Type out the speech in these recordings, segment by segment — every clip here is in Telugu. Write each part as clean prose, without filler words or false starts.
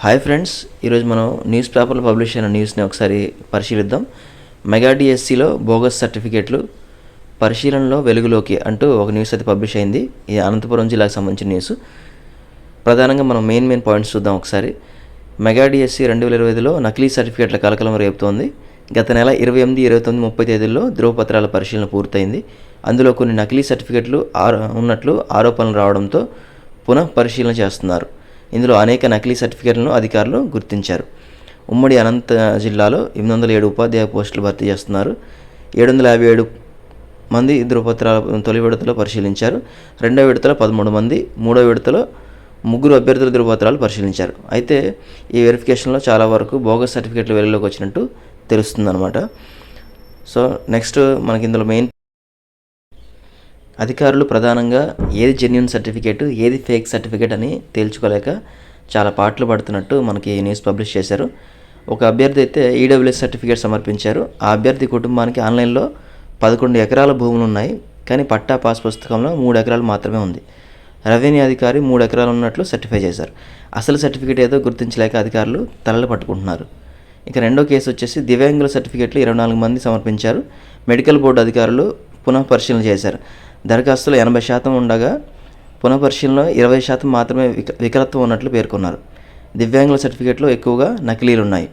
హాయ్ ఫ్రెండ్స్, ఈరోజు మనం న్యూస్ పేపర్లో పబ్లిష్ అయిన న్యూస్ని ఒకసారి పరిశీలిద్దాం. మెగా డిఎస్సిలో బోగస్ సర్టిఫికేట్లు పరిశీలనలో వెలుగులోకి అంటూ ఒక న్యూస్ అయితే పబ్లిష్ అయింది. ఇది అనంతపురం జిల్లాకు సంబంధించిన న్యూస్. ప్రధానంగా మనం మెయిన్ పాయింట్స్ చూద్దాం ఒకసారి. మెగా డిఎస్సి 2025లో నకిలీ సర్టిఫికేట్ల కలకలం రేపుతోంది. గత నెల 28, 29, 30 తేదీల్లో ధృవపత్రాల పరిశీలన పూర్తయింది. అందులో కొన్ని నకిలీ సర్టిఫికేట్లు ఉన్నట్లు ఆరోపణలు రావడంతో పునః పరిశీలన చేస్తున్నారు. ఇందులో అనేక నకిలీ సర్టిఫికేట్లను అధికారులు గుర్తించారు. ఉమ్మడి అనంత జిల్లాలో 807 ఉపాధ్యాయ పోస్టులు భర్తీ చేస్తున్నారు. 757 మంది ధృవపత్రాల తొలి విడతలో పరిశీలించారు. రెండవ విడతలో 13 మంది, మూడో విడతలో 3 అభ్యర్థుల ధృవపత్రాలు పరిశీలించారు. అయితే ఈ వెరిఫికేషన్లో చాలా వరకు బోగస్ సర్టిఫికేట్లు వెలుగులోకి వచ్చినట్టు తెలుస్తుందన్నమాట. సో నెక్స్ట్ మనకి ఇందులో మెయిన్ అధికారులు ప్రధానంగా ఏది జెన్యూన్ సర్టిఫికేట్, ఏది ఫేక్ సర్టిఫికేట్ అని తేల్చుకోలేక చాలా పాటలు పడుతున్నట్టు మనకి న్యూస్ పబ్లిష్ చేశారు. ఒక అభ్యర్థి అయితే ఈడబ్ల్యూఎస్ సర్టిఫికేట్ సమర్పించారు. ఆ అభ్యర్థి కుటుంబానికి ఆన్లైన్లో 11 ఎకరాల భూములు ఉన్నాయి, కానీ పట్టా పాస్ పుస్తకంలో 3 ఎకరాలు మాత్రమే ఉంది. రెవెన్యూ అధికారి 3 ఎకరాలు ఉన్నట్లు సర్టిఫై చేశారు. అసలు సర్టిఫికేట్ ఏదో గుర్తించలేక అధికారులు తలలు పట్టుకుంటున్నారు. ఇక రెండో కేసు వచ్చేసి దివ్యాంగుల సర్టిఫికేట్లు 24 మంది సమర్పించారు. మెడికల్ బోర్డు అధికారులు పునః పరిశీలన చేశారు. దరఖాస్తులు 80% ఉండగా పునఃపరిశీలనలో 20% మాత్రమే వికలత్వం ఉన్నట్లు పేర్కొన్నారు. దివ్యాంగుల సర్టిఫికేట్లో ఎక్కువగా నకిలీలున్నాయి.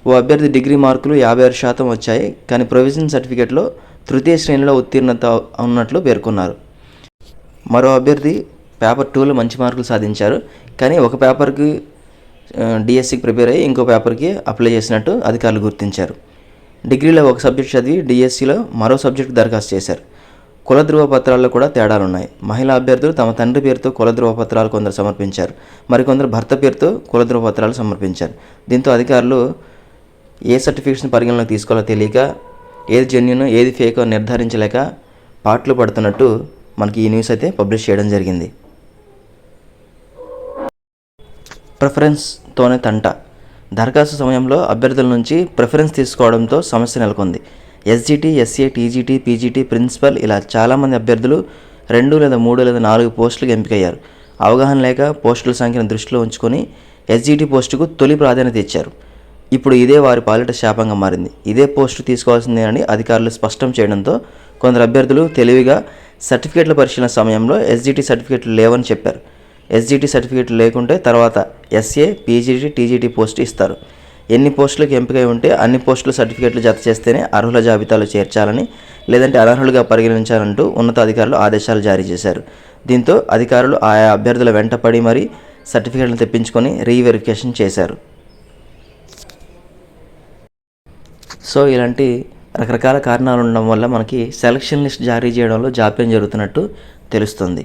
ఓ అభ్యర్థి డిగ్రీ మార్కులు 56% వచ్చాయి, కానీ ప్రొవిజన్ సర్టిఫికేట్లో తృతీయ శ్రేణిలో ఉత్తీర్ణత ఉన్నట్లు పేర్కొన్నారు. మరో అభ్యర్థి పేపర్ 2లో మంచి మార్కులు సాధించారు, కానీ ఒక పేపర్కి డిఎస్సికి ప్రిపేర్ అయ్యి ఇంకో పేపర్కి అప్లై చేసినట్టు అధికారులు గుర్తించారు. డిగ్రీలో ఒక సబ్జెక్ట్ చదివి డిఎస్సిలో మరో సబ్జెక్టు దరఖాస్తు చేశారు. కుల ధృవపత్రాల్లో కూడా తేడాలున్నాయి. మహిళా అభ్యర్థులు తమ తండ్రి పేరుతో కుల ధృవపత్రాలు కొందరు సమర్పించారు, మరికొందరు భర్త పేరుతో కుల ధృవపత్రాలు సమర్పించారు. దీంతో అధికారులు ఏ సర్టిఫికేట్స్ని పరిగణలోకి తీసుకోవాలో తెలియక ఏది జెన్యూన్ ఏది ఫేకో నిర్ధారించలేక పాటలు పడుతున్నట్టు మనకి ఈ న్యూస్ అయితే పబ్లిష్ చేయడం జరిగింది. ప్రిఫరెన్స్తోనే తంట. దరఖాస్తు సమయంలో అభ్యర్థుల నుంచి ప్రిఫరెన్స్ తీసుకోవడంతో సమస్య నెలకొంది. SGT, SA, TGT, PGT, principal ఇలా చాలామంది అభ్యర్థులు 2 లేదా 3 లేదా 4 పోస్టులకు ఎంపికయ్యారు. అవగాహన లేక పోస్టుల సంఖ్యను దృష్టిలో ఉంచుకొని ఎస్జిటి పోస్టుకు తొలి ప్రాధాన్యత ఇచ్చారు. ఇప్పుడు ఇదే వారి పాలిట శాపంగా మారింది. ఇదే పోస్టు తీసుకోవాల్సిందేనని అధికారులు స్పష్టం చేయడంతో కొందరు అభ్యర్థులు తెలివిగా సర్టిఫికేట్ల పరిశీలన సమయంలో ఎస్జిటి సర్టిఫికేట్లు లేవని చెప్పారు. ఎస్జిటి సర్టిఫికేట్లు లేకుంటే తర్వాత ఎస్ఏ, పీజీటీ, టీజీటీ పోస్టు ఇస్తారు. ఎన్ని పోస్టులకు ఎంపికై ఉంటే అన్ని పోస్టుల సర్టిఫికేట్లు జత చేస్తేనే అర్హుల జాబితాలో చేర్చాలని, లేదంటే అనర్హులుగా పరిగణించాలంటూ ఉన్నతాధికారులు ఆదేశాలు జారీ చేశారు. దీంతో అధికారులు ఆయా అభ్యర్థుల వెంట పడి మరీ సర్టిఫికేట్లను తెప్పించుకొని రీవెరిఫికేషన్ చేశారు. సో ఇలాంటి రకరకాల కారణాలు ఉండడం వల్ల మనకి సెలక్షన్ లిస్ట్ జారీ చేయడంలో జాప్యం జరుగుతున్నట్టు తెలుస్తుంది.